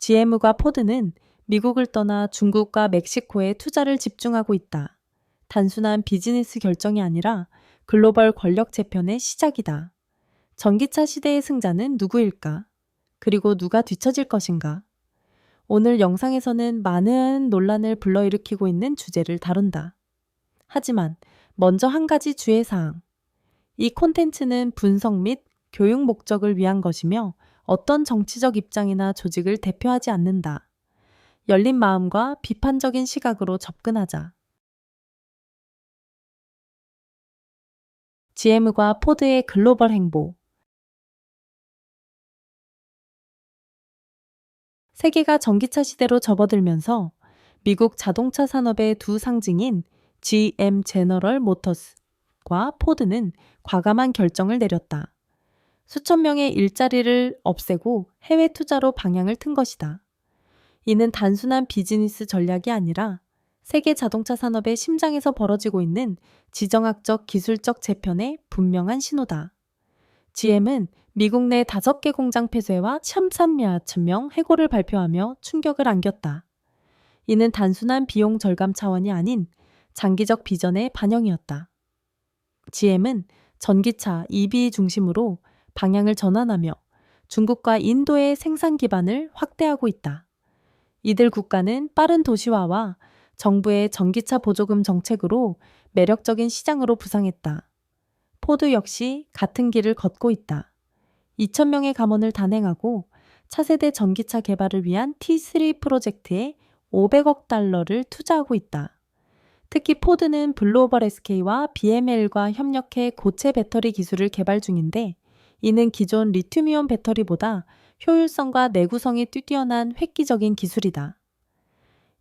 GM과 포드는 미국을 떠나 중국과 멕시코에 투자를 집중하고 있다. 단순한 비즈니스 결정이 아니라 글로벌 권력 재편의 시작이다. 전기차 시대의 승자는 누구일까? 그리고 누가 뒤처질 것인가? 오늘 영상에서는 많은 논란을 불러일으키고 있는 주제를 다룬다. 하지만 먼저 한 가지 주의사항. 이 콘텐츠는 분석 및 교육 목적을 위한 것이며 어떤 정치적 입장이나 조직을 대표하지 않는다. 열린 마음과 비판적인 시각으로 접근하자. GM과 포드의 글로벌 행보. 세계가 전기차 시대로 접어들면서 미국 자동차 산업의 두 상징인 GM 제너럴 모터스과 포드는 과감한 결정을 내렸다. 수천 명의 일자리를 없애고 해외 투자로 방향을 튼 것이다. 이는 단순한 비즈니스 전략이 아니라 세계 자동차 산업의 심장에서 벌어지고 있는 지정학적 기술적 재편의 분명한 신호다. GM은 미국 내 5개 공장 폐쇄와 13,000명 해고를 발표하며 충격을 안겼다. 이는 단순한 비용 절감 차원이 아닌 장기적 비전의 반영이었다. GM은 전기차 EV 중심으로 방향을 전환하며 중국과 인도의 생산 기반을 확대하고 있다. 이들 국가는 빠른 도시화와 정부의 전기차 보조금 정책으로 매력적인 시장으로 부상했다. 포드 역시 같은 길을 걷고 있다. 2,000명의 감원을 단행하고 차세대 전기차 개발을 위한 T3 프로젝트에 500억 달러를 투자하고 있다. 특히 포드는 블루오벌 SK와 BML과 협력해 고체 배터리 기술을 개발 중인데 이는 기존 리튬이온 배터리보다 효율성과 내구성이 뛰어난 획기적인 기술이다.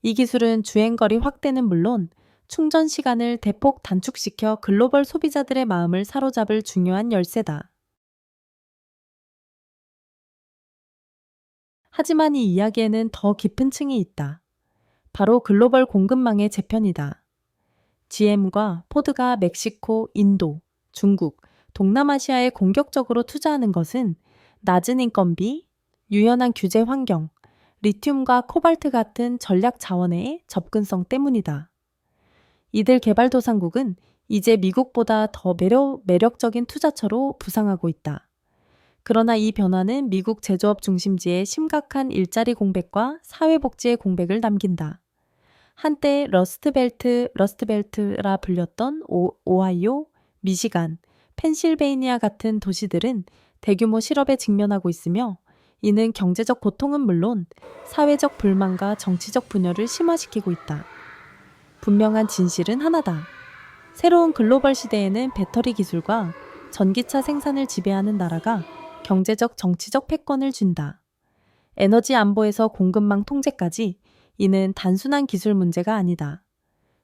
이 기술은 주행거리 확대는 물론 충전 시간을 대폭 단축시켜 글로벌 소비자들의 마음을 사로잡을 중요한 열쇠다. 하지만 이 이야기에는 더 깊은 층이 있다. 바로 글로벌 공급망의 재편이다. GM과 포드가 멕시코, 인도, 중국, 동남아시아에 공격적으로 투자하는 것은 낮은 인건비, 유연한 규제 환경, 리튬과 코발트 같은 전략 자원의 접근성 때문이다. 이들 개발도상국은 이제 미국보다 더 매력적인 투자처로 부상하고 있다. 그러나 이 변화는 미국 제조업 중심지의 심각한 일자리 공백과 사회복지의 공백을 남긴다. 한때 러스트벨트라 불렸던 오하이오, 미시간, 펜실베이니아 같은 도시들은 대규모 실업에 직면하고 있으며 이는 경제적 고통은 물론 사회적 불만과 정치적 분열을 심화시키고 있다. 분명한 진실은 하나다. 새로운 글로벌 시대에는 배터리 기술과 전기차 생산을 지배하는 나라가 경제적 정치적 패권을 쥔다. 에너지 안보에서 공급망 통제까지 이는 단순한 기술 문제가 아니다.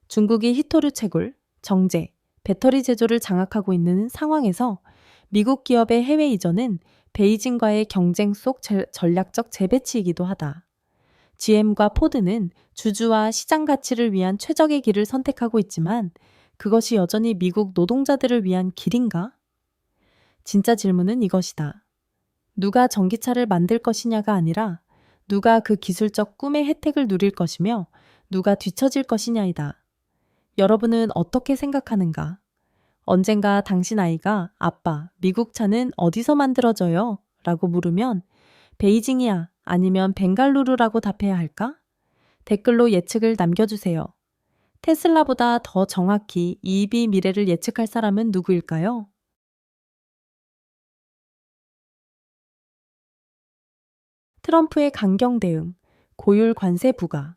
중국이 히토류 채굴, 정제, 배터리 제조를 장악하고 있는 상황에서 미국 기업의 해외 이전은 베이징과의 경쟁 속 전략적 재배치이기도 하다. GM과 포드는 주주와 시장 가치를 위한 최적의 길을 선택하고 있지만 그것이 여전히 미국 노동자들을 위한 길인가? 진짜 질문은 이것이다. 누가 전기차를 만들 것이냐가 아니라 누가 그 기술적 꿈의 혜택을 누릴 것이며 누가 뒤처질 것이냐이다. 여러분은 어떻게 생각하는가? 언젠가 당신 아이가 아빠, 미국 차는 어디서 만들어져요? 라고 물으면 베이징이야 아니면 벵갈루루라고 답해야 할까? 댓글로 예측을 남겨주세요. 테슬라보다 더 정확히 EV 미래를 예측할 사람은 누구일까요? 트럼프의 강경 대응, 고율 관세 부과.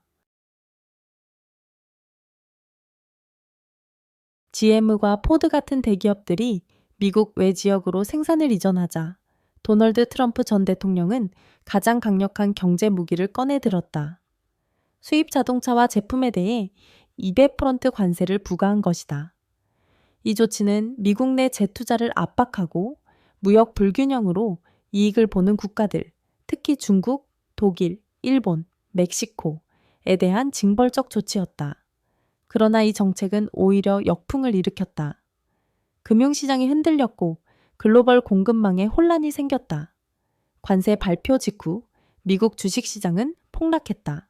GM과 포드 같은 대기업들이 미국 외 지역으로 생산을 이전하자 도널드 트럼프 전 대통령은 가장 강력한 경제 무기를 꺼내 들었다. 수입 자동차와 제품에 대해 200% 관세를 부과한 것이다. 이 조치는 미국 내 재투자를 압박하고 무역 불균형으로 이익을 보는 국가들, 특히 중국, 독일, 일본, 멕시코에 대한 징벌적 조치였다. 그러나 이 정책은 오히려 역풍을 일으켰다. 금융시장이 흔들렸고 글로벌 공급망에 혼란이 생겼다. 관세 발표 직후 미국 주식시장은 폭락했다.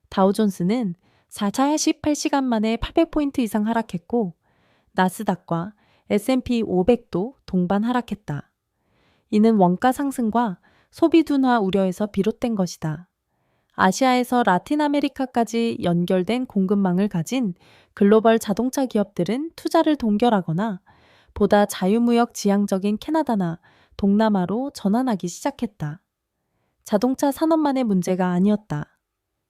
다우존스는 48시간 만에 800포인트 이상 하락했고 나스닥과 S&P 500도 동반 하락했다. 이는 원가 상승과 소비 둔화 우려에서 비롯된 것이다. 아시아에서 라틴 아메리카까지 연결된 공급망을 가진 글로벌 자동차 기업들은 투자를 동결하거나 보다 자유무역 지향적인 캐나다나 동남아로 전환하기 시작했다. 자동차 산업만의 문제가 아니었다.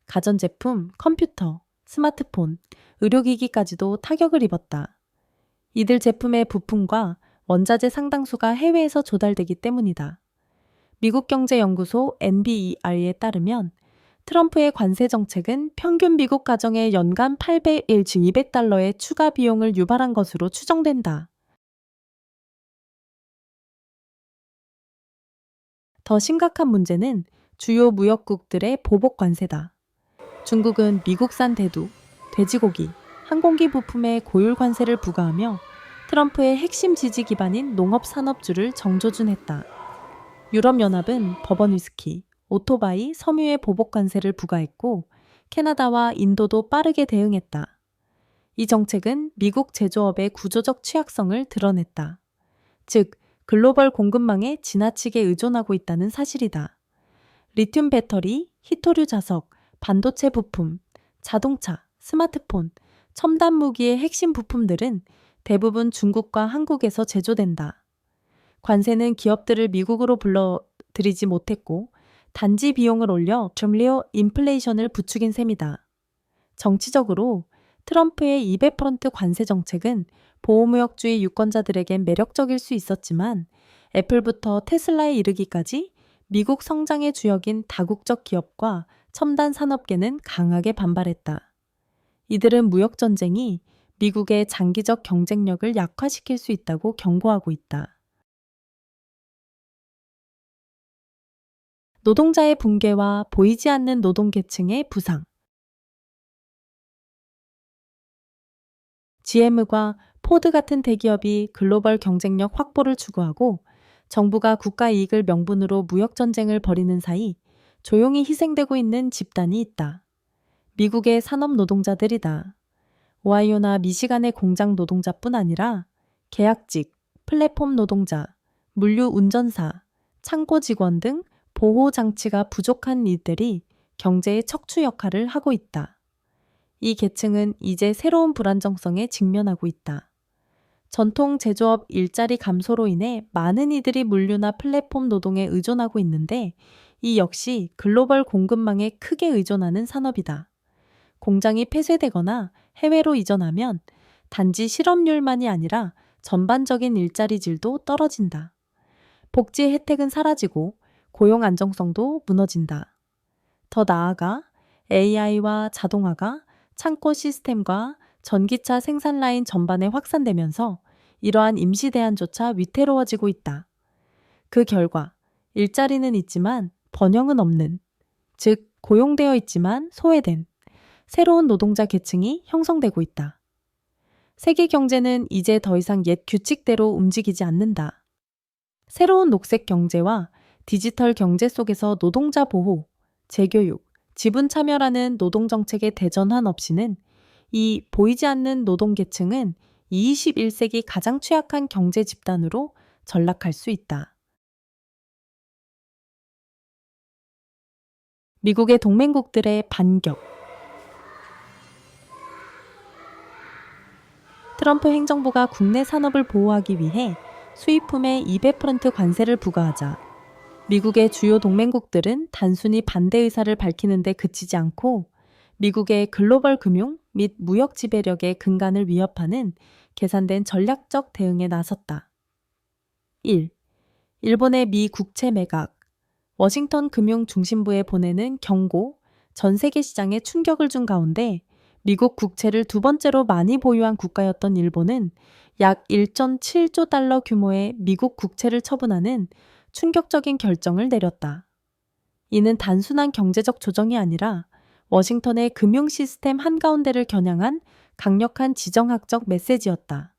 가전제품, 컴퓨터, 스마트폰, 의료기기까지도 타격을 입었다. 이들 제품의 부품과 원자재 상당수가 해외에서 조달되기 때문이다. 미국경제연구소 NBER에 따르면 트럼프의 관세 정책은 평균 미국 가정의 연간 801, 즉 200달러의 추가 비용을 유발한 것으로 추정된다. 더 심각한 문제는 주요 무역국들의 보복 관세다. 중국은 미국산 대두, 돼지고기, 항공기 부품에 고율 관세를 부과하며 트럼프의 핵심 지지 기반인 농업산업주를 정조준했다. 유럽연합은 버번 위스키, 오토바이, 섬유에 보복 관세를 부과했고 캐나다와 인도도 빠르게 대응했다. 이 정책은 미국 제조업의 구조적 취약성을 드러냈다. 즉, 글로벌 공급망에 지나치게 의존하고 있다는 사실이다. 리튬 배터리, 히토류 자석, 반도체 부품, 자동차, 스마트폰, 첨단 무기의 핵심 부품들은 대부분 중국과 한국에서 제조된다. 관세는 기업들을 미국으로 불러들이지 못했고 단지 비용을 올려 점리어 인플레이션을 부추긴 셈이다. 정치적으로 트럼프의 200% 관세 정책은 보호무역주의 유권자들에겐 매력적일 수 있었지만 애플부터 테슬라에 이르기까지 미국 성장의 주역인 다국적 기업과 첨단 산업계는 강하게 반발했다. 이들은 무역전쟁이 미국의 장기적 경쟁력을 약화시킬 수 있다고 경고하고 있다. 노동자의 붕괴와 보이지 않는 노동계층의 부상. GM과 포드 같은 대기업이 글로벌 경쟁력 확보를 추구하고 정부가 국가 이익을 명분으로 무역전쟁을 벌이는 사이 조용히 희생되고 있는 집단이 있다. 미국의 산업 노동자들이다. 오하이오나 미시간의 공장 노동자뿐 아니라 계약직, 플랫폼 노동자, 물류 운전사, 창고 직원 등 보호 장치가 부족한 이들이 경제의 척추 역할을 하고 있다. 이 계층은 이제 새로운 불안정성에 직면하고 있다. 전통 제조업 일자리 감소로 인해 많은 이들이 물류나 플랫폼 노동에 의존하고 있는데 이 역시 글로벌 공급망에 크게 의존하는 산업이다. 공장이 폐쇄되거나 해외로 이전하면 단지 실업률만이 아니라 전반적인 일자리 질도 떨어진다. 복지 혜택은 사라지고 고용 안정성도 무너진다. 더 나아가 AI와 자동화가 창고 시스템과 전기차 생산 라인 전반에 확산되면서 이러한 임시 대안조차 위태로워지고 있다. 그 결과 일자리는 있지만 번영은 없는, 즉 고용되어 있지만 소외된 새로운 노동자 계층이 형성되고 있다. 세계 경제는 이제 더 이상 옛 규칙대로 움직이지 않는다. 새로운 녹색 경제와 디지털 경제 속에서 노동자 보호, 재교육, 지분 참여라는 노동정책의 대전환 없이는 이 보이지 않는 노동계층은 21세기 가장 취약한 경제 집단으로 전락할 수 있다. 미국의 동맹국들의 반격. 트럼프 행정부가 국내 산업을 보호하기 위해 수입품에 200% 관세를 부과하자 미국의 주요 동맹국들은 단순히 반대 의사를 밝히는 데 그치지 않고 미국의 글로벌 금융 및 무역 지배력의 근간을 위협하는 계산된 전략적 대응에 나섰다. 1. 일본의 미 국채 매각. 워싱턴 금융 중심부에 보내는 경고, 전 세계 시장에 충격을 준 가운데 미국 국채를 두 번째로 많이 보유한 국가였던 일본은 약 1.7조 달러 규모의 미국 국채를 처분하는 충격적인 결정을 내렸다. 이는 단순한 경제적 조정이 아니라 워싱턴의 금융 시스템 한가운데를 겨냥한 강력한 지정학적 메시지였다.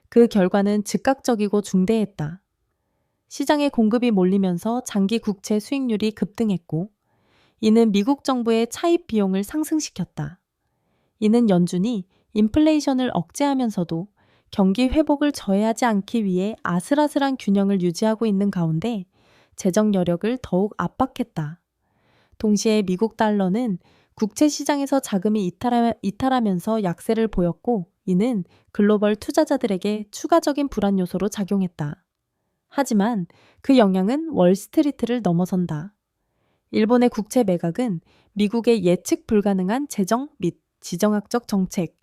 그 결과는 즉각적이고 중대했다. 시장에 공급이 몰리면서 장기 국채 수익률이 급등했고, 이는 미국 정부의 차입 비용을 상승시켰다. 이는 연준이 인플레이션을 억제하면서도 경기 회복을 저해하지 않기 위해 아슬아슬한 균형을 유지하고 있는 가운데 재정 여력을 더욱 압박했다. 동시에 미국 달러는 국채 시장에서 자금이 이탈하면서 약세를 보였고, 이는 글로벌 투자자들에게 추가적인 불안 요소로 작용했다. 하지만 그 영향은 월스트리트를 넘어선다. 일본의 국채 매각은 미국의 예측 불가능한 재정 및 지정학적 정책,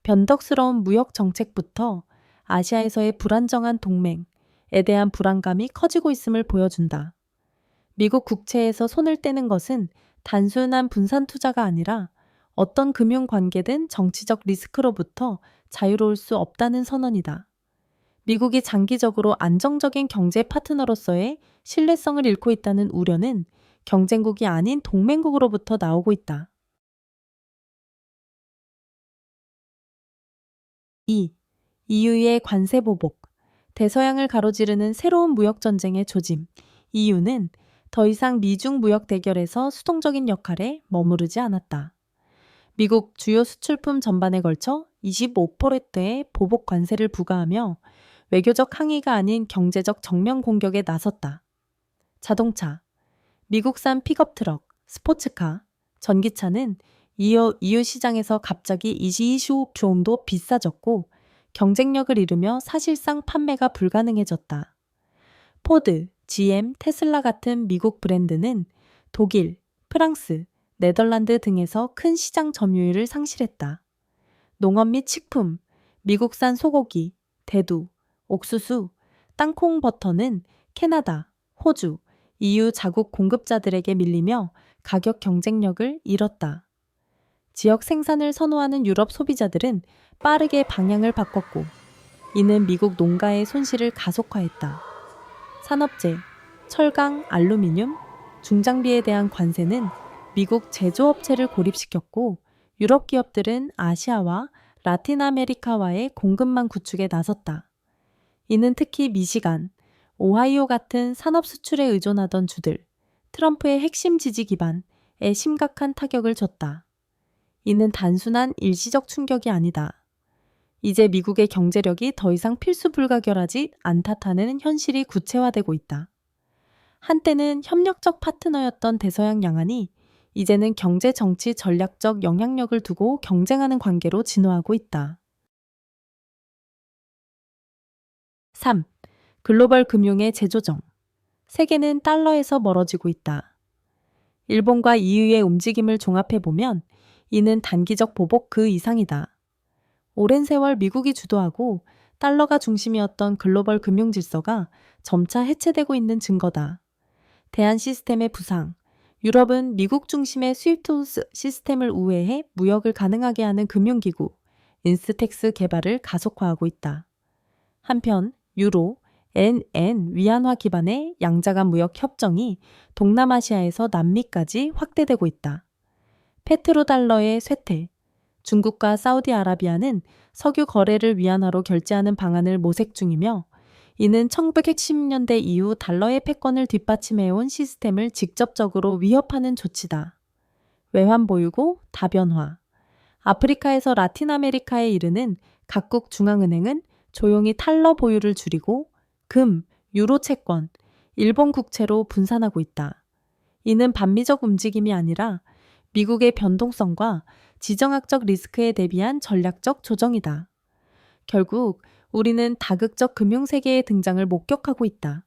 변덕스러운 무역 정책부터 아시아에서의 불안정한 동맹에 대한 불안감이 커지고 있음을 보여준다. 미국 국채에서 손을 떼는 것은 단순한 분산 투자가 아니라 어떤 금융 관계든 정치적 리스크로부터 자유로울 수 없다는 선언이다. 미국이 장기적으로 안정적인 경제 파트너로서의 신뢰성을 잃고 있다는 우려는 경쟁국이 아닌 동맹국으로부터 나오고 있다. 2. EU의 관세 보복, 대서양을 가로지르는 새로운 무역 전쟁의 조짐. EU는 더 이상 미중 무역 대결에서 수동적인 역할에 머무르지 않았다. 미국 주요 수출품 전반에 걸쳐 25%의 보복 관세를 부과하며 외교적 항의가 아닌 경제적 정면 공격에 나섰다. 자동차, 미국산 픽업 트럭, 스포츠카, 전기차는 EU 시장에서 갑자기 25% 비싸졌고 경쟁력을 잃으며 사실상 판매가 불가능해졌다. 포드, GM, 테슬라 같은 미국 브랜드는 독일, 프랑스, 네덜란드 등에서 큰 시장 점유율을 상실했다. 농업 및 식품, 미국산 소고기, 대두, 옥수수, 땅콩 버터는 캐나다, 호주, EU 자국 공급자들에게 밀리며 가격 경쟁력을 잃었다. 지역 생산을 선호하는 유럽 소비자들은 빠르게 방향을 바꿨고, 이는 미국 농가의 손실을 가속화했다. 산업재, 철강, 알루미늄, 중장비에 대한 관세는 미국 제조업체를 고립시켰고, 유럽 기업들은 아시아와 라틴 아메리카와의 공급망 구축에 나섰다. 이는 특히 미시간, 오하이오 같은 산업 수출에 의존하던 주들, 트럼프의 핵심 지지 기반에 심각한 타격을 줬다. 이는 단순한 일시적 충격이 아니다. 이제 미국의 경제력이 더 이상 필수 불가결하지 않다는 현실이 구체화되고 있다. 한때는 협력적 파트너였던 대서양 양안이 이제는 경제, 정치, 전략적 영향력을 두고 경쟁하는 관계로 진화하고 있다. 3. 글로벌 금융의 재조정. 세계는 달러에서 멀어지고 있다. 일본과 EU의 움직임을 종합해보면 이는 단기적 보복 그 이상이다. 오랜 세월 미국이 주도하고 달러가 중심이었던 글로벌 금융 질서가 점차 해체되고 있는 증거다. 대한 시스템의 부상, 유럽은 미국 중심의 스위프트 시스템을 우회해 무역을 가능하게 하는 금융기구, 인스텍스 개발을 가속화하고 있다. 한편 유로, 엔 위안화 기반의 양자간 무역 협정이 동남아시아에서 남미까지 확대되고 있다. 페트로달러의 쇠퇴, 중국과 사우디아라비아는 석유 거래를 위안화로 결제하는 방안을 모색 중이며 이는 1910년대 이후 달러의 패권을 뒷받침해온 시스템을 직접적으로 위협하는 조치다. 외환 보유고 다변화. 아프리카에서 라틴 아메리카에 이르는 각국 중앙은행은 조용히 달러 보유를 줄이고 금, 유로 채권, 일본 국채로 분산하고 있다. 이는 반미적 움직임이 아니라 미국의 변동성과 지정학적 리스크에 대비한 전략적 조정이다. 결국 우리는 다극적 금융세계의 등장을 목격하고 있다.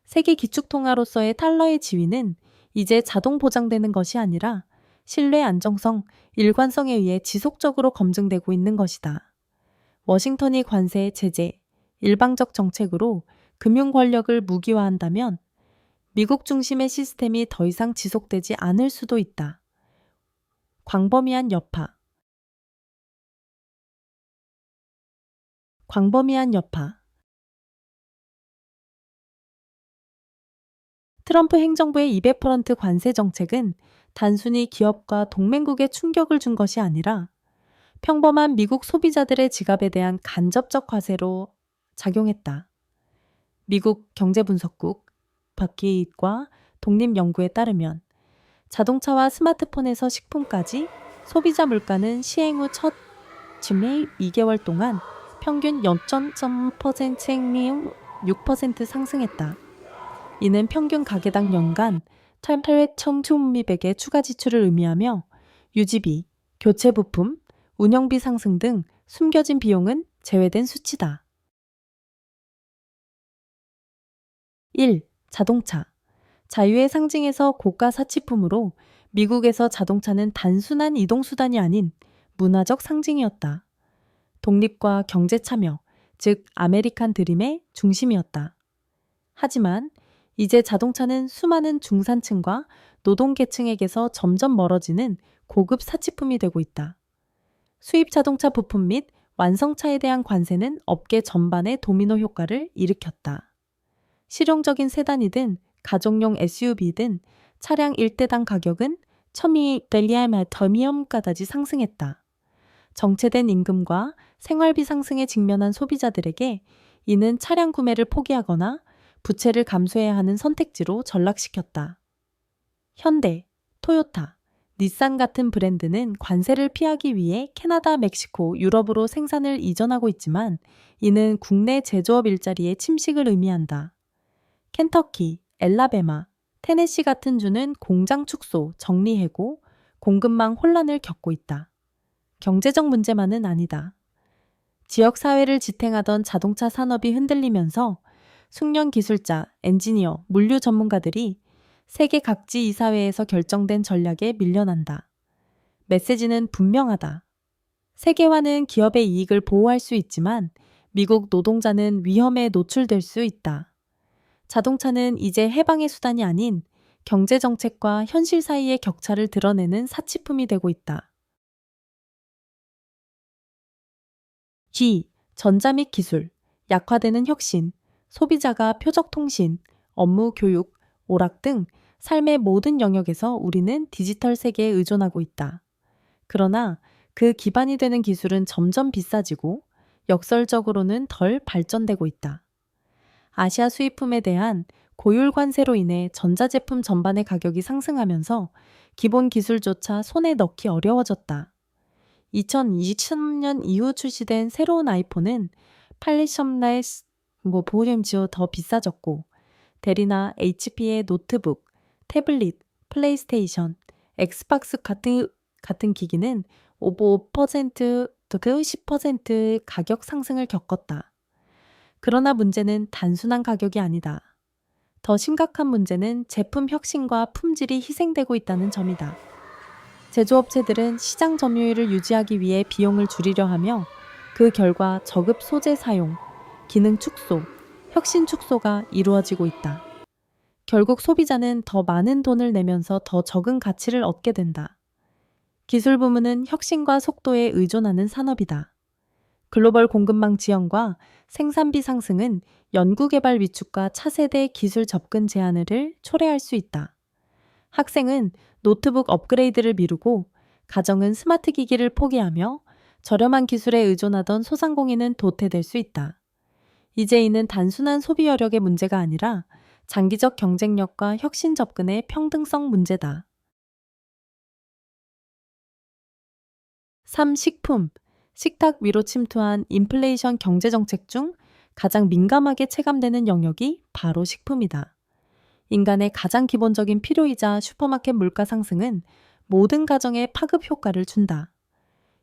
세계 기축통화로서의 달러의 지위는 이제 자동 보장되는 것이 아니라 신뢰 안정성, 일관성에 의해 지속적으로 검증되고 있는 것이다. 워싱턴이 관세, 제재, 일방적 정책으로 금융 권력을 무기화한다면 미국 중심의 시스템이 더 이상 지속되지 않을 수도 있다. 광범위한 여파. 트럼프 행정부의 200% 관세 정책은 단순히 기업과 동맹국에 충격을 준 것이 아니라 평범한 미국 소비자들의 지갑에 대한 간접적 과세로 작용했다. 미국 경제분석국 바키과 독립연구에 따르면 자동차와 스마트폰에서 식품까지 소비자 물가는 시행 후 첫 즈음의 2개월 동안 평균 0.3% 생리율 6% 상승했다. 이는 평균 가게당 연간 8,000총100의 추가 지출을 의미하며 유지비, 교체 부품, 운영비 상승 등 숨겨진 비용은 제외된 수치다. 1. 자동차. 자유의 상징에서 고가 사치품으로 미국에서 자동차는 단순한 이동수단이 아닌 문화적 상징이었다. 독립과 경제 참여, 즉 아메리칸 드림의 중심이었다. 하지만 이제 자동차는 수많은 중산층과 노동계층에게서 점점 멀어지는 고급 사치품이 되고 있다. 수입 자동차 부품 및 완성차에 대한 관세는 업계 전반에 도미노 효과를 일으켰다. 실용적인 세단이든 가정용 SUV든 차량 1대당 가격은 $1,000까지 상승했다. 정체된 임금과 생활비 상승에 직면한 소비자들에게 이는 차량 구매를 포기하거나 부채를 감수해야 하는 선택지로 전락시켰다. 현대, 토요타, 닛산 같은 브랜드는 관세를 피하기 위해 캐나다, 멕시코, 유럽으로 생산을 이전하고 있지만 이는 국내 제조업 일자리의 침식을 의미한다. 켄터키, 엘라베마, 테네시 같은 주는 공장 축소, 정리해고, 공급망 혼란을 겪고 있다. 경제적 문제만은 아니다. 지역 사회를 지탱하던 자동차 산업이 흔들리면서 숙련 기술자, 엔지니어, 물류 전문가들이 세계 각지 이사회에서 결정된 전략에 밀려난다. 메시지는 분명하다. 세계화는 기업의 이익을 보호할 수 있지만 미국 노동자는 위험에 노출될 수 있다. 자동차는 이제 해방의 수단이 아닌 경제정책과 현실 사이의 격차를 드러내는 사치품이 되고 있다. G. 전자 및 기술, 약화되는 혁신, 소비자가 표적 통신, 업무 교육, 오락 등 삶의 모든 영역에서 우리는 디지털 세계에 의존하고 있다. 그러나 그 기반이 되는 기술은 점점 비싸지고 역설적으로는 덜 발전되고 있다. 아시아 수입품에 대한 고율 관세로 인해 전자제품 전반의 가격이 상승하면서 기본 기술조차 손에 넣기 어려워졌다. 2023년 이후 출시된 새로운 아이폰은 팔리썸날 보험지로 더 비싸졌고 델이나 HP의 노트북, 태블릿, 플레이스테이션, 엑스박스 같은 기기는 5% 10% 가격 상승을 겪었다. 그러나 문제는 단순한 가격이 아니다. 더 심각한 문제는 제품 혁신과 품질이 희생되고 있다는 점이다. 제조업체들은 시장 점유율을 유지하기 위해 비용을 줄이려 하며 그 결과 저급 소재 사용, 기능 축소, 혁신 축소가 이루어지고 있다. 결국 소비자는 더 많은 돈을 내면서 더 적은 가치를 얻게 된다. 기술 부문은 혁신과 속도에 의존하는 산업이다. 글로벌 공급망 지연과 생산비 상승은 연구개발 위축과 차세대 기술 접근 제한을 초래할 수 있다. 학생은 노트북 업그레이드를 미루고 가정은 스마트 기기를 포기하며 저렴한 기술에 의존하던 소상공인은 도태될 수 있다. 이제 이는 단순한 소비 여력의 문제가 아니라 장기적 경쟁력과 혁신 접근의 평등성 문제다. 3. 식품. 식탁 위로 침투한 인플레이션 경제정책 중 가장 민감하게 체감되는 영역이 바로 식품이다. 인간의 가장 기본적인 필요이자 슈퍼마켓 물가 상승은 모든 가정에 파급 효과를 준다.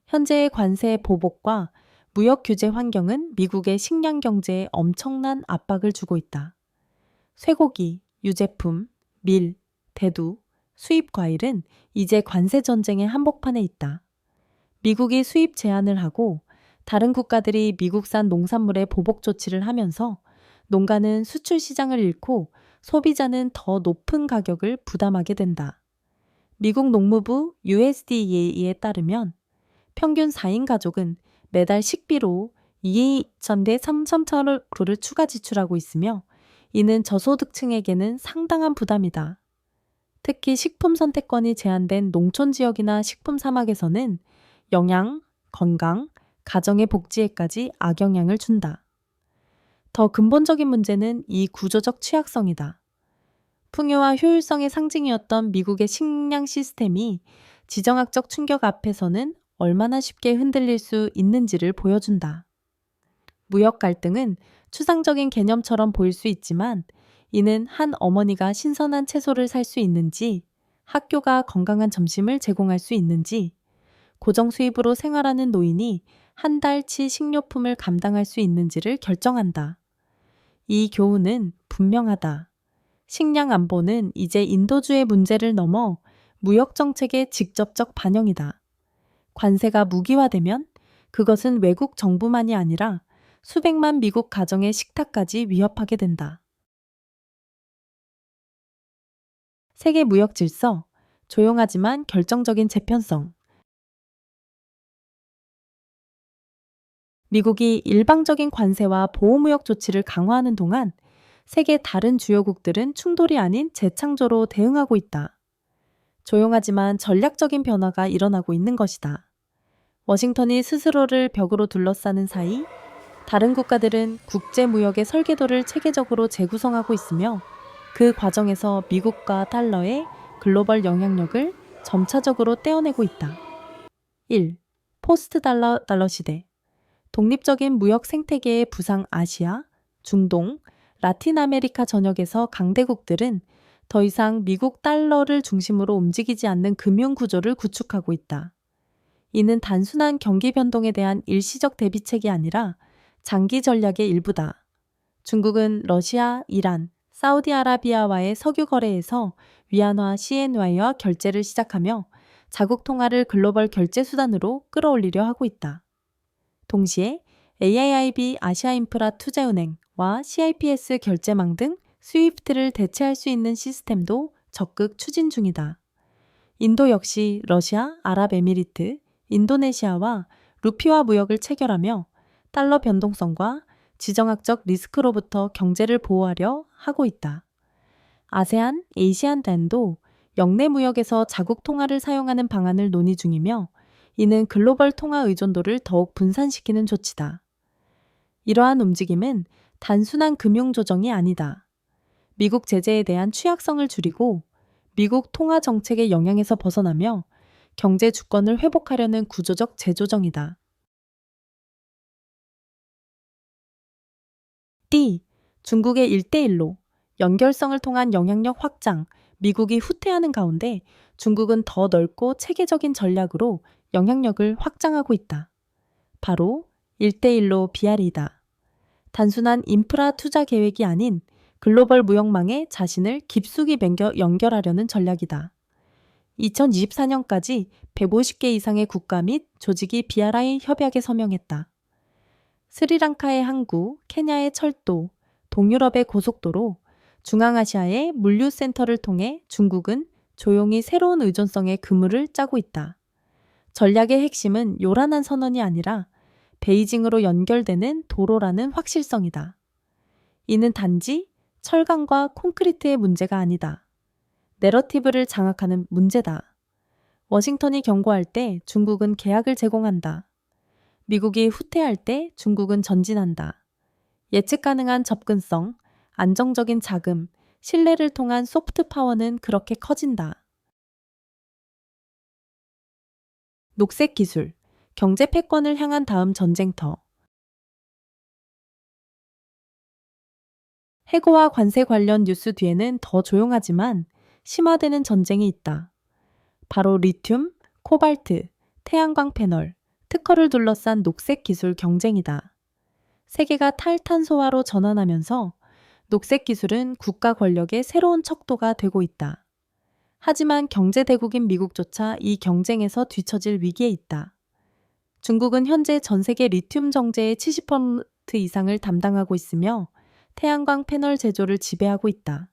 현재의 관세 보복과 무역 규제 환경은 미국의 식량 경제에 엄청난 압박을 주고 있다. 쇠고기, 유제품, 밀, 대두, 수입 과일은 이제 관세 전쟁의 한복판에 있다. 미국이 수입 제한을 하고 다른 국가들이 미국산 농산물에 보복 조치를 하면서 농가는 수출 시장을 잃고 소비자는 더 높은 가격을 부담하게 된다. 미국 농무부 USDA에 따르면 평균 4인 가족은 매달 식비로 2,000대 3,000달러를 추가 지출하고 있으며 이는 저소득층에게는 상당한 부담이다. 특히 식품 선택권이 제한된 농촌 지역이나 식품 사막에서는 영양, 건강, 가정의 복지에까지 악영향을 준다. 더 근본적인 문제는 이 구조적 취약성이다. 풍요와 효율성의 상징이었던 미국의 식량 시스템이 지정학적 충격 앞에서는 얼마나 쉽게 흔들릴 수 있는지를 보여준다. 무역 갈등은 추상적인 개념처럼 보일 수 있지만 이는 한 어머니가 신선한 채소를 살 수 있는지, 학교가 건강한 점심을 제공할 수 있는지, 고정 수입으로 생활하는 노인이 한 달치 식료품을 감당할 수 있는지를 결정한다. 이 교훈은 분명하다. 식량 안보는 이제 인도주의 문제를 넘어 무역 정책의 직접적 반영이다. 관세가 무기화되면 그것은 외국 정부만이 아니라 수백만 미국 가정의 식탁까지 위협하게 된다. 세계 무역 질서, 조용하지만 결정적인 재편성. 미국이 일방적인 관세와 보호무역 조치를 강화하는 동안 세계 다른 주요국들은 충돌이 아닌 재창조로 대응하고 있다. 조용하지만 전략적인 변화가 일어나고 있는 것이다. 워싱턴이 스스로를 벽으로 둘러싸는 사이 다른 국가들은 국제무역의 설계도를 체계적으로 재구성하고 있으며 그 과정에서 미국과 달러의 글로벌 영향력을 점차적으로 떼어내고 있다. 1. 포스트 달러 시대. 독립적인 무역 생태계의 부상 아시아, 중동, 라틴 아메리카 전역에서 강대국들은 더 이상 미국 달러를 중심으로 움직이지 않는 금융 구조를 구축하고 있다. 이는 단순한 경기 변동에 대한 일시적 대비책이 아니라 장기 전략의 일부다. 중국은 러시아, 이란, 사우디아라비아와의 석유 거래에서 위안화 CNY와 결제를 시작하며 자국 통화를 글로벌 결제 수단으로 끌어올리려 하고 있다. 동시에 AIIB 아시아인프라 투자은행과 CIPS 결제망 등 스위프트를 대체할 수 있는 시스템도 적극 추진 중이다. 인도 역시 러시아, 아랍에미리트, 인도네시아와 루피와 무역을 체결하며 달러 변동성과 지정학적 리스크로부터 경제를 보호하려 하고 있다. 아세안, 아시안단도 영내 무역에서 자국 통화를 사용하는 방안을 논의 중이며 이는 글로벌 통화 의존도를 더욱 분산시키는 조치다. 이러한 움직임은 단순한 금융 조정이 아니다. 미국 제재에 대한 취약성을 줄이고 미국 통화 정책의 영향에서 벗어나며 경제 주권을 회복하려는 구조적 재조정이다. D. 중국의 1대1로 연결성을 통한 영향력 확장, 미국이 후퇴하는 가운데 중국은 더 넓고 체계적인 전략으로 영향력을 확장하고 있다. 바로 1대1로 BRI다. 단순한 인프라 투자 계획이 아닌 글로벌 무역망에 자신을 깊숙이 연결하려는 전략이다. 2024년까지 150개 이상의 국가 및 조직이 BRI 협약에 서명했다. 스리랑카의 항구, 케냐의 철도, 동유럽의 고속도로, 중앙아시아의 물류센터를 통해 중국은 조용히 새로운 의존성의 그물을 짜고 있다. 전략의 핵심은 요란한 선언이 아니라 베이징으로 연결되는 도로라는 확실성이다. 이는 단지 철강과 콘크리트의 문제가 아니다. 내러티브를 장악하는 문제다. 워싱턴이 경고할 때 중국은 계약을 제공한다. 미국이 후퇴할 때 중국은 전진한다. 예측 가능한 접근성, 안정적인 자금, 신뢰를 통한 소프트 파워는 그렇게 커진다. 녹색 기술, 경제 패권을 향한 다음 전쟁터. 해고와 관세 관련 뉴스 뒤에는 더 조용하지만 심화되는 전쟁이 있다. 바로 리튬, 코발트, 태양광 패널, 특허를 둘러싼 녹색 기술 경쟁이다. 세계가 탈탄소화로 전환하면서 녹색 기술은 국가 권력의 새로운 척도가 되고 있다. 하지만 경제 대국인 미국조차 이 경쟁에서 뒤처질 위기에 있다. 중국은 현재 전 세계 리튬 정제의 70% 이상을 담당하고 있으며 태양광 패널 제조를 지배하고 있다.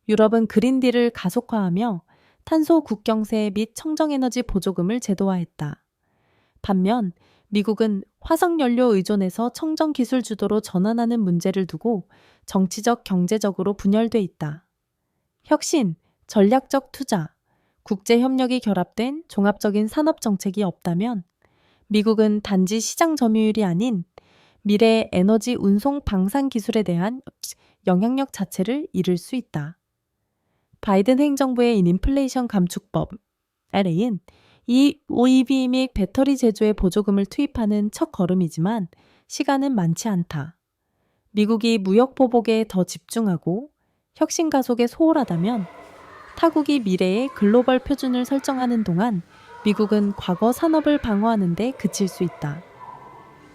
유럽은 그린딜을 가속화하며 탄소 국경세 및 청정에너지 보조금을 제도화했다. 반면 미국은 화석연료 의존에서 청정기술 주도로 전환하는 문제를 두고 정치적, 경제적으로 분열돼 있다. 혁신, 전략적 투자, 국제협력이 결합된 종합적인 산업정책이 없다면 미국은 단지 시장 점유율이 아닌 미래의 에너지 운송 방산 기술에 대한 영향력 자체를 잃을 수 있다. 바이든 행정부의 인플레이션 감축법 LA는 이 EV 및 배터리 제조에 보조금을 투입하는 첫 걸음이지만 시간은 많지 않다. 미국이 무역 보복에 더 집중하고 혁신 가속에 소홀하다면 타국이 미래의 글로벌 표준을 설정하는 동안 미국은 과거 산업을 방어하는 데 그칠 수 있다.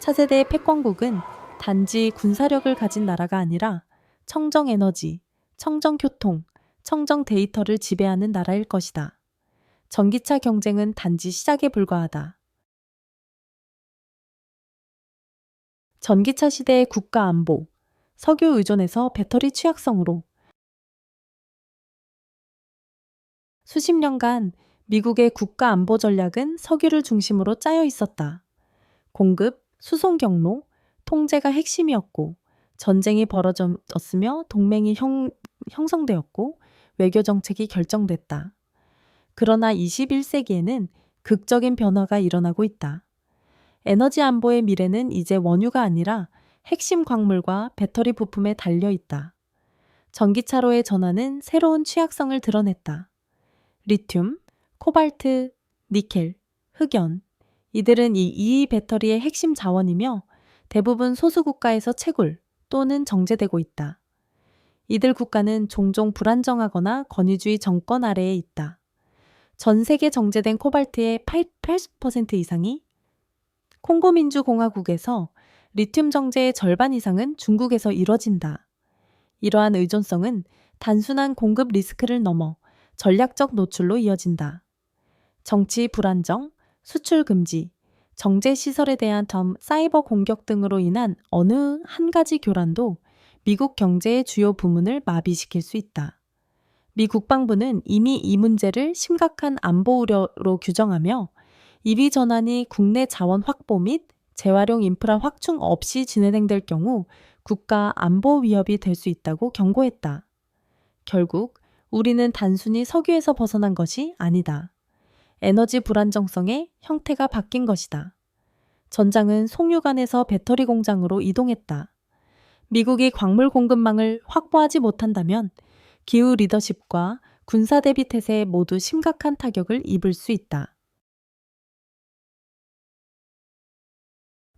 차세대 패권국은 단지 군사력을 가진 나라가 아니라 청정 에너지, 청정 교통, 청정 데이터를 지배하는 나라일 것이다. 전기차 경쟁은 단지 시작에 불과하다. 전기차 시대의 국가 안보, 석유 의존에서 배터리 취약성으로 수십 년간 미국의 국가 안보 전략은 석유를 중심으로 짜여 있었다. 공급, 수송 경로, 통제가 핵심이었고 전쟁이 벌어졌으며 동맹이 형성되었고 외교 정책이 결정됐다. 그러나 21세기에는 극적인 변화가 일어나고 있다. 에너지 안보의 미래는 이제 원유가 아니라 핵심 광물과 배터리 부품에 달려 있다. 전기차로의 전환은 새로운 취약성을 드러냈다. 리튬, 코발트, 니켈, 흑연, 이들은 이 EV 배터리의 핵심 자원이며 대부분 소수 국가에서 채굴 또는 정제되고 있다. 이들 국가는 종종 불안정하거나 권위주의 정권 아래에 있다. 전 세계 정제된 코발트의 80% 이상이 콩고민주공화국에서 리튬 정제의 절반 이상은 중국에서 이뤄진다. 이러한 의존성은 단순한 공급 리스크를 넘어 전략적 노출로 이어진다. 정치 불안정, 수출 금지, 정제 시설에 대한 사이버 공격 등으로 인한 어느 한 가지 교란도 미국 경제의 주요 부문을 마비시킬 수 있다. 미 국방부는 이미 이 문제를 심각한 안보 우려로 규정하며 EV 전환이 국내 자원 확보 및 재활용 인프라 확충 없이 진행될 경우 국가 안보 위협이 될 수 있다고 경고했다. 결국 우리는 단순히 석유에서 벗어난 것이 아니다. 에너지 불안정성의 형태가 바뀐 것이다. 전장은 송유관에서 배터리 공장으로 이동했다. 미국이 광물 공급망을 확보하지 못한다면 기후 리더십과 군사 대비 태세에 모두 심각한 타격을 입을 수 있다.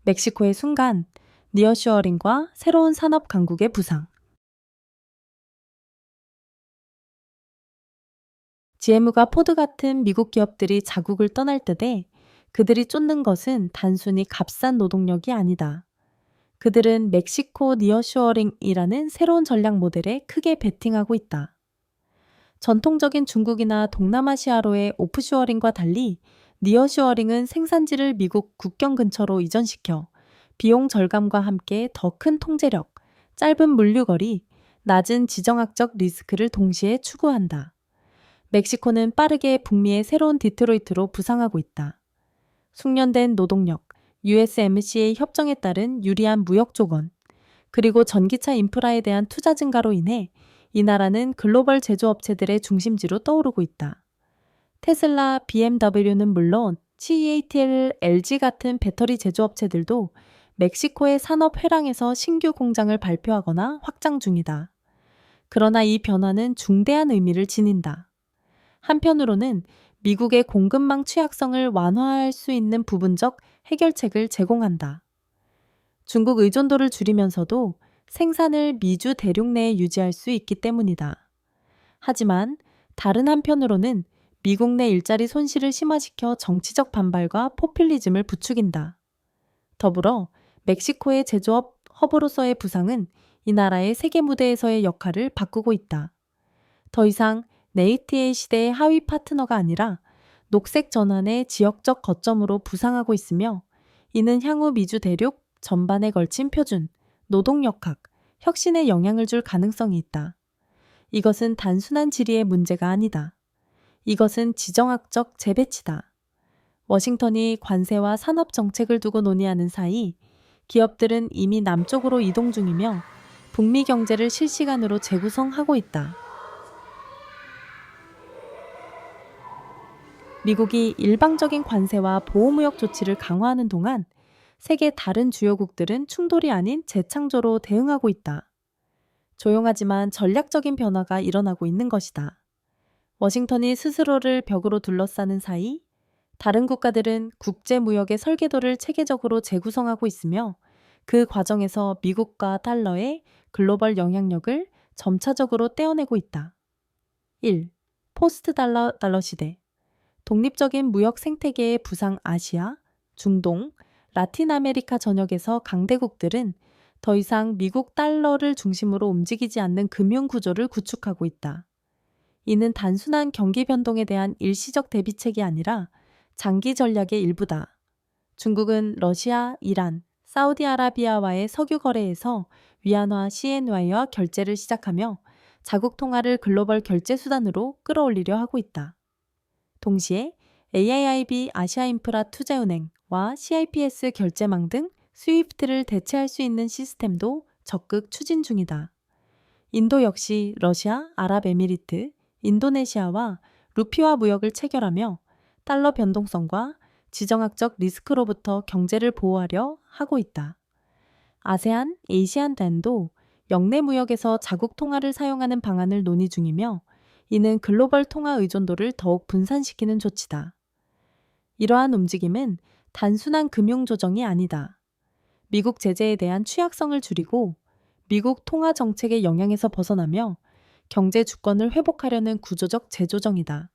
멕시코의 순간, 니어쇼어링과 새로운 산업 강국의 부상. GM과 포드 같은 미국 기업들이 자국을 떠날 때에 그들이 쫓는 것은 단순히 값싼 노동력이 아니다. 그들은 멕시코 니어쇼어링이라는 새로운 전략 모델에 크게 베팅하고 있다. 전통적인 중국이나 동남아시아로의 오프쇼어링과 달리 니어쇼어링은 생산지를 미국 국경 근처로 이전시켜 비용 절감과 함께 더 큰 통제력, 짧은 물류거리, 낮은 지정학적 리스크를 동시에 추구한다. 멕시코는 빠르게 북미의 새로운 디트로이트로 부상하고 있다. 숙련된 노동력, USMCA 협정에 따른 유리한 무역 조건, 그리고 전기차 인프라에 대한 투자 증가로 인해 이 나라는 글로벌 제조업체들의 중심지로 떠오르고 있다. 테슬라, BMW는 물론 CATL, LG 같은 배터리 제조업체들도 멕시코의 산업 회랑에서 신규 공장을 발표하거나 확장 중이다. 그러나 이 변화는 중대한 의미를 지닌다. 한편으로는 미국의 공급망 취약성을 완화할 수 있는 부분적 해결책을 제공한다. 중국 의존도를 줄이면서도 생산을 미주 대륙 내에 유지할 수 있기 때문이다. 하지만 다른 한편으로는 미국 내 일자리 손실을 심화시켜 정치적 반발과 포퓰리즘을 부추긴다. 더불어 멕시코의 제조업 허브로서의 부상은 이 나라의 세계 무대에서의 역할을 바꾸고 있다. 더 이상 네이티의 시대의 하위 파트너가 아니라 녹색 전환의 지역적 거점으로 부상하고 있으며 이는 향후 미주 대륙 전반에 걸친 표준, 노동역학, 혁신에 영향을 줄 가능성이 있다. 이것은 단순한 지리의 문제가 아니다. 이것은 지정학적 재배치다. 워싱턴이 관세와 산업 정책을 두고 논의하는 사이 기업들은 이미 남쪽으로 이동 중이며 북미 경제를 실시간으로 재구성하고 있다. 미국이 일방적인 관세와 보호무역 조치를 강화하는 동안 세계 다른 주요국들은 충돌이 아닌 재창조로 대응하고 있다. 조용하지만 전략적인 변화가 일어나고 있는 것이다. 워싱턴이 스스로를 벽으로 둘러싸는 사이 다른 국가들은 국제무역의 설계도를 체계적으로 재구성하고 있으며 그 과정에서 미국과 달러의 글로벌 영향력을 점차적으로 떼어내고 있다. 1. 포스트 달러 시대. 독립적인 무역 생태계의 부상 아시아, 중동, 라틴 아메리카 전역에서 강대국들은 더 이상 미국 달러를 중심으로 움직이지 않는 금융 구조를 구축하고 있다. 이는 단순한 경기 변동에 대한 일시적 대비책이 아니라 장기 전략의 일부다. 중국은 러시아, 이란, 사우디아라비아와의 석유 거래에서 위안화 CNY와 결제를 시작하며 자국 통화를 글로벌 결제 수단으로 끌어올리려 하고 있다. 동시에 AIIB 아시아인프라 투자은행과 CIPS 결제망 등 스위프트를 대체할 수 있는 시스템도 적극 추진 중이다. 인도 역시 러시아, 아랍에미리트, 인도네시아와 루피와 무역을 체결하며 달러 변동성과 지정학적 리스크로부터 경제를 보호하려 하고 있다. 아세안, 아시안단도 영내 무역에서 자국 통화를 사용하는 방안을 논의 중이며 이는 글로벌 통화 의존도를 더욱 분산시키는 조치다. 이러한 움직임은 단순한 금융 조정이 아니다. 미국 제재에 대한 취약성을 줄이고 미국 통화 정책의 영향에서 벗어나며 경제 주권을 회복하려는 구조적 재조정이다.